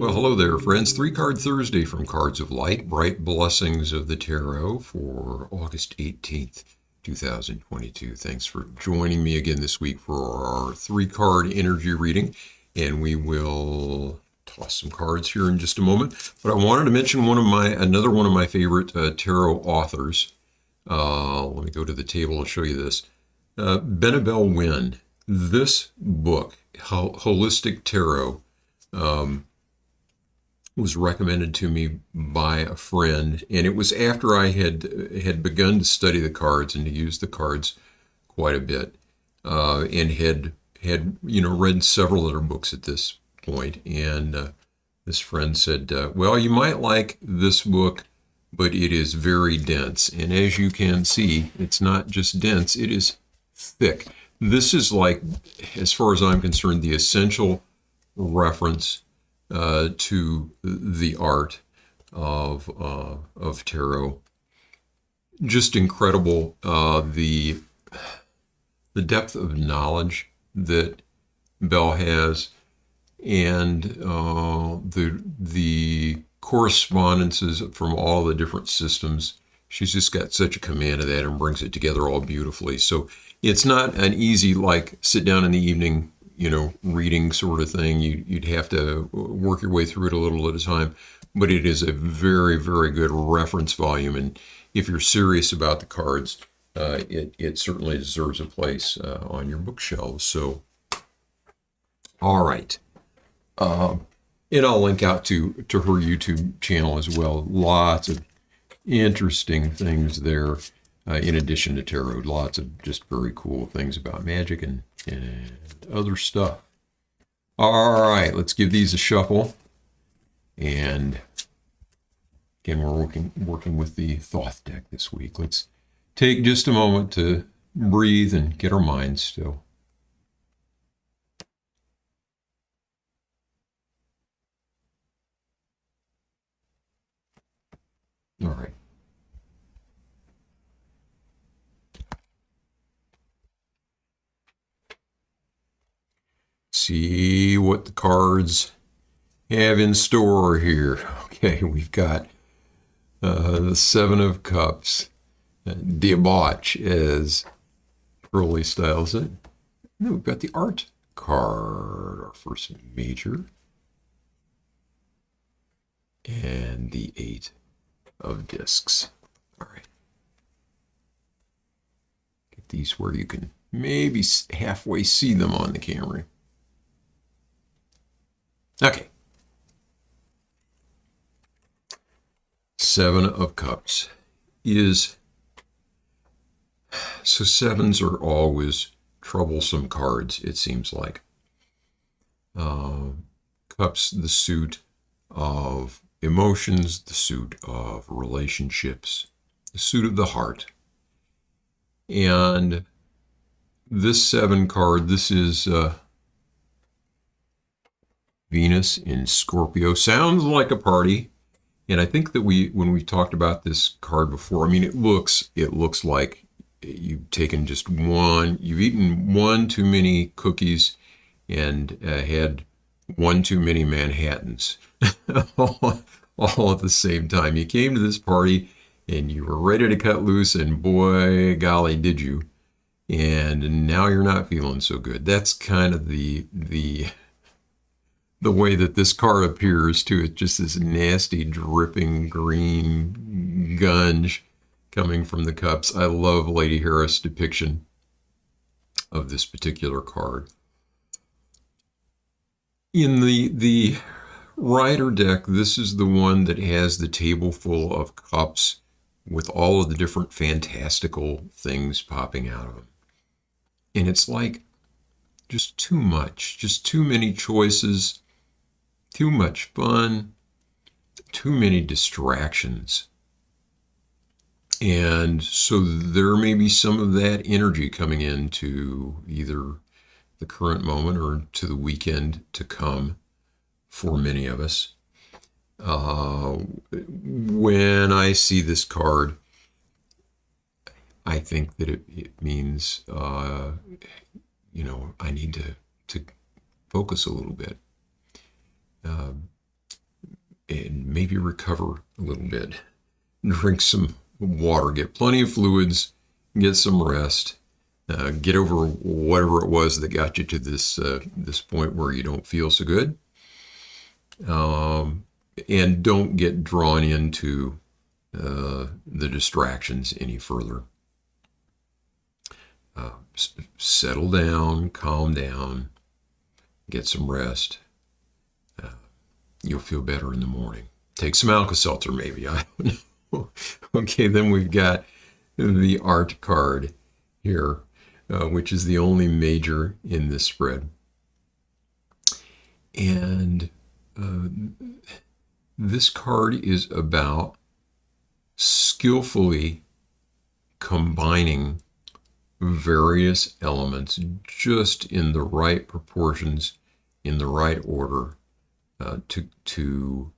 Well, hello there, friends. Three Card Thursday from Cards of Light, Bright Blessings of the Tarot for August 18th, 2022. Thanks for joining me again this week for our three-card energy reading, and we will toss some cards here in just a moment. But I wanted to mention another one of my favorite tarot authors. Let me go to the table and show you this. Benebell Wynn. This book, Holistic Tarot, was recommended to me by a friend, and it was after I had begun to study the cards and to use the cards quite a bit, and had read several other books at this point. And this friend said, "Well, you might like this book, but it is very dense." And as you can see, it's not just dense; it is thick. This is like, as far as I'm concerned, the essential reference to the art of tarot. Just incredible, the depth of knowledge that Bell has, and the correspondences from all the different systems. She's just got such a command of that and brings it together all beautifully. So it's not an easy, like, sit down in the evening, reading sort of thing. You'd have to work your way through it a little at a time, but it is a very, very good reference volume. And if you're serious about the cards, it certainly deserves a place on your bookshelves. So, all right. And I'll link out to her YouTube channel as well. Lots of interesting things there. In addition to tarot, lots of just very cool things about magic and other stuff. All right, let's give these a shuffle. And again, we're working with the Thoth deck this week. Let's take just a moment to breathe and get our minds still. All right. See what the cards have in store here. Okay, we've got the Seven of Cups, debauch, as Crowley styles it. And then we've got the Art card, our first major, and the Eight of Discs. All right. Get these where you can maybe halfway see them on the camera. Okay. Seven of Cups is, so sevens are always troublesome cards, it seems like. Cups, the suit of emotions, the suit of relationships, the suit of the heart. And this seven card, this is Venus in Scorpio. Sounds like a party. And I think that when we talked about this card before, I mean, it looks like you've taken just you've eaten one too many cookies and had one too many Manhattans all at the same time. You came to this party and you were ready to cut loose, and boy, golly, did you. And now you're not feeling so good. That's kind of the way that this card appears, too. It's just this nasty, dripping green gunge coming from the cups. I love Lady Harris' depiction of this particular card. In the Rider deck, this is the one that has the table full of cups with all of the different fantastical things popping out of them. And it's like just too much, just too many choices, too much fun, too many distractions. And so there may be some of that energy coming into either the current moment or to the weekend to come for many of us. When I see this card, I think that it means, I need to focus a little bit. and maybe recover a little bit. Drink some water, get plenty of fluids, get some rest, get over whatever it was that got you to this point where you don't feel so good, and don't get drawn into the distractions any further. Settle down, calm down, get some rest. You'll feel better in the morning. Take some Alka-Seltzer, maybe. I don't know. Okay, then we've got the art card here, which is the only major in this spread. And this card is about skillfully combining various elements just in the right proportions, in the right order, to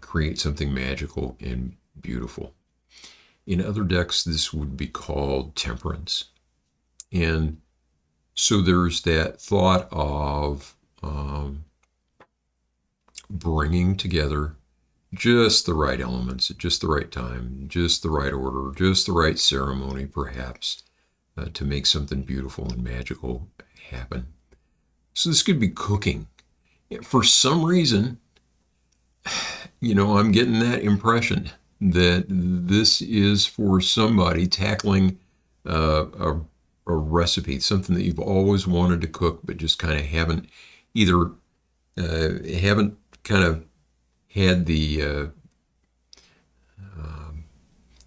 create something magical and beautiful. In other decks, this would be called temperance. And so there's that thought of bringing together just the right elements at just the right time, just the right order, just the right ceremony, perhaps, to make something beautiful and magical happen. So this could be cooking. For some reason, I'm getting that impression that this is for somebody tackling a recipe, something that you've always wanted to cook, but just kind of haven't kind of had the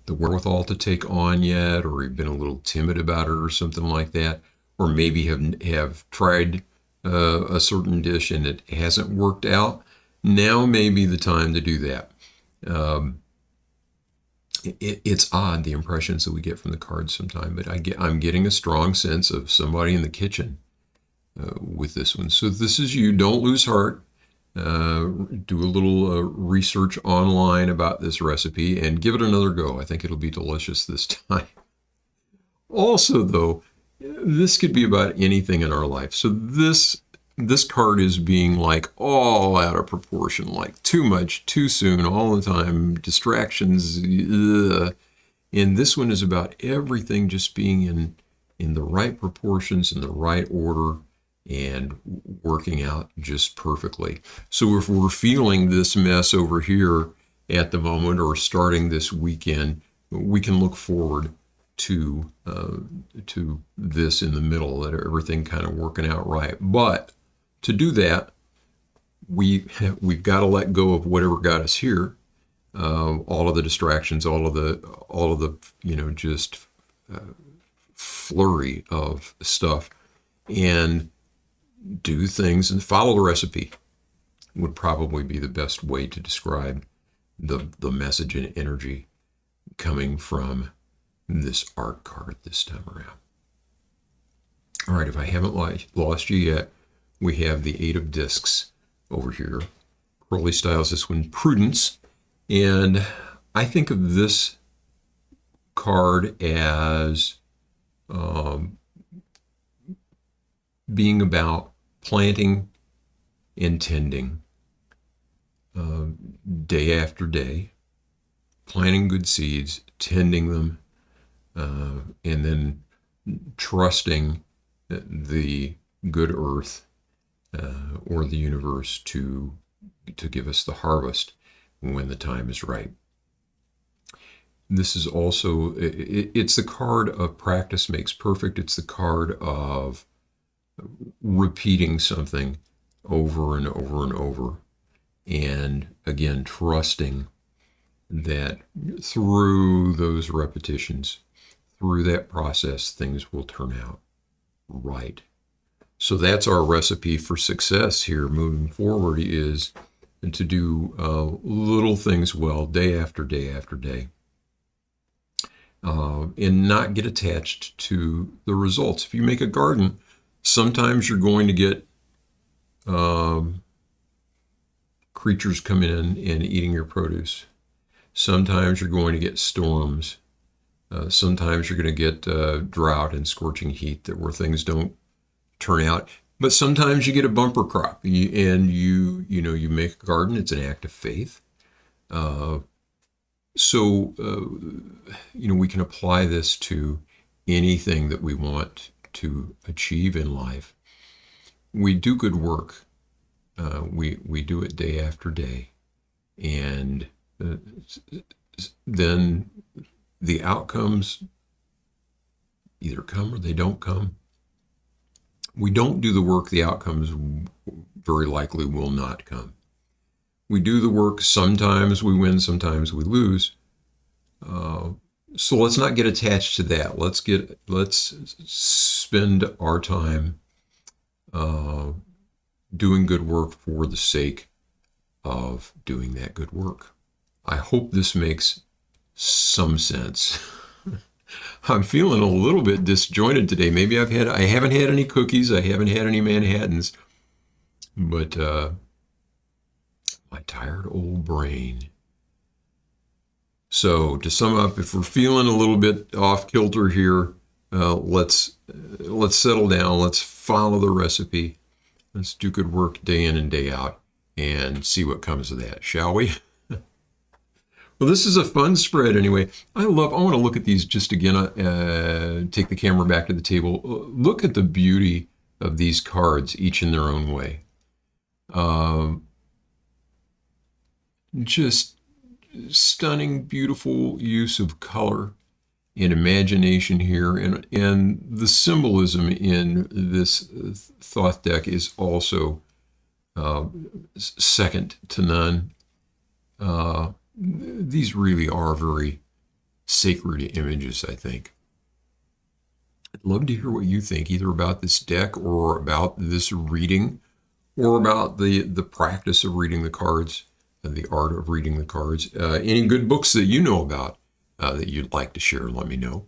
wherewithal to take on yet, or you've been a little timid about it or something like that, or maybe have tried a certain dish and it hasn't worked out. Now may be the time to do that. It's odd, the impressions that we get from the cards sometimes, but I'm getting a strong sense of somebody in the kitchen with this one. So this is you. Don't lose heart. Do a little research online about this recipe and give it another go. I think it'll be delicious this time. Also, though, this could be about anything in our life. So this card is being like all out of proportion, like too much, too soon, all the time, distractions. Ugh. And this one is about everything just being in the right proportions, in the right order, and working out just perfectly. So if we're feeling this mess over here at the moment or starting this weekend, we can look forward to this in the middle, that everything kind of working out right. But to do that, we've got to let go of whatever got us here, all of the distractions, all of the just flurry of stuff, and do things and follow the recipe would probably be the best way to describe the message and energy coming from this art card this time around. All right, if I haven't lost you yet, we have the Eight of Discs over here. Crowley styles this one Prudence, and I think of this card as being about planting and tending day after day, planting good seeds, tending them, and then trusting the good earth or the universe to give us the harvest when the time is right. This is also, it's the card of practice makes perfect. It's the card of repeating something over and over and over. And again, trusting that through those repetitions, through that process, things will turn out right. So that's our recipe for success here moving forward, is to do little things well day after day after day. And not get attached to the results. If you make a garden, sometimes you're going to get creatures come in and eating your produce. Sometimes you're going to get storms. Sometimes you're going to get drought and scorching heat where things don't turn out. But sometimes you get a bumper crop, and you make a garden. It's an act of faith. Uh, so we can apply this to anything that we want to achieve in life. We do good work. We do it day after day, and uh, then the outcomes either come or they don't come. We don't do the work, the outcomes very likely will not come. We do the work, sometimes we win, sometimes we lose. So let's not get attached to that. Let's spend our time uh, doing good work for the sake of doing that good work. I hope this makes some sense. I'm feeling a little bit disjointed today. Maybe I haven't had any cookies, I haven't had any Manhattans, but my tired old brain. So to sum up, if we're feeling a little bit off kilter here, let's settle down. Let's follow the recipe. Let's do good work day in and day out, and see what comes of that, shall we? Well, this is a fun spread anyway. I want to look at these just again, take the camera back to the table. Look at the beauty of these cards, each in their own way. Just stunning, beautiful use of color and imagination here. And the symbolism in this Thoth deck is also second to none. These really are very sacred images, I think. I'd love to hear what you think, either about this deck or about this reading, or about the practice of reading the cards, the art of reading the cards. Any good books that you know about that you'd like to share, let me know.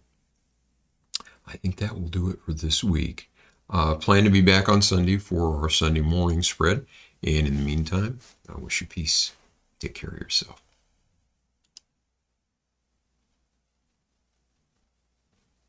I think that will do it for this week. Plan to be back on Sunday for our Sunday morning spread. And in the meantime, I wish you peace. Take care of yourself.